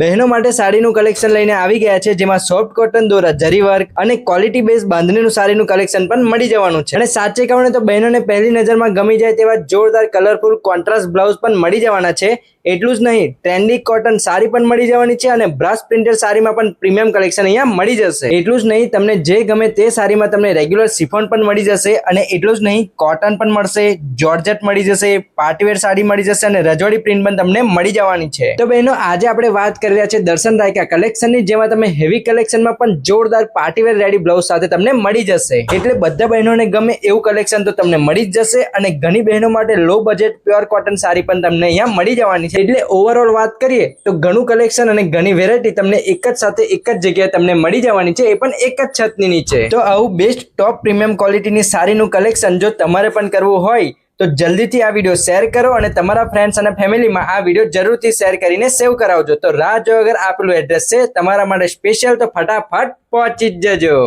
બહેનો માટે સાડીનું કલેક્શન લઈને આવી ગયા છે, જેમાં સોફ્ટ કોટન દોરા, જરી વર્ક અને ક્વોલિટી બેઝ બાંધણીનું સાડીનું કલેક્શન પણ મળી જવાનું છે. અને સાચે કહું તો બહેનોને પહેલી નજરમાં ગમી જાય તેવા જોરદાર કલરફુલ કોન્ટ્રાસ્ટ બ્લાઉઝ પણ મળી જવાના છે. એટલું જ નહીં, ટ્રેન્ડી કોટન સાડી પણ મળી જવાની છે અને બ્રશ પ્રિન્ટેડ સાડીમાં પણ પ્રીમિયમ કલેક્શન અહીંયા મળી જશે. એટલું જ નહીં, તમને જે ગમે તે સાડીમાં તમને રેગ્યુલર શિફોન પણ મળી જશે. અને એટલું જ નહીં, કોટન પણ મળશે, જોર્જેટ મળી જશે, પાર્ટીવેર સાડી મળી જશે અને રજવાડી પ્રિન્ટ પણ તમને મળી જવાની છે. તો બહેનો, આજે આપણે વાત કરી રહ્યા છે દર્શન રાયકા કલેક્શનની, જેમાં તમે હેવી કલેક્શનમાં પણ જોરદાર પાર્ટીવેર રેડી બ્લાઉઝ સાથે તમને મળી જશે. એટલે બધા બહેનોને ગમે એવું કલેક્શન તો તમને મળી જ જશે. અને ઘણી બહેનો માટે low budget pure cotton sari પણ તમને અહીંયા મળી જવાની છે. એટલે ઓવરઓલ વાત કરીએ તો ઘણું કલેક્શન અને ઘણી વેરાયટી તમને એક જ સાથે એક જ જગ્યાએ તમને મળી જવાની છે, એ પણ એક જ છતની નીચે. તો આવું બેસ્ટ ટોપ પ્રીમિયમ ક્વોલિટીની સાડીનું કલેક્શન જો તમારે પણ કરવું હોય તો જલ્દીથી આ વિડીયો શેર કરો અને તમારા ફ્રેન્ડ્સ અને ફેમિલીમાં આ વિડીયો જરૂરથી શેર કરીને સેવ કરાવજો. તો રાહ જો, અગર આપેલું એડ્રેસ છે તમારા માટે સ્પેશિયલ, તો ફટાફટ પહોંચી જ જજો.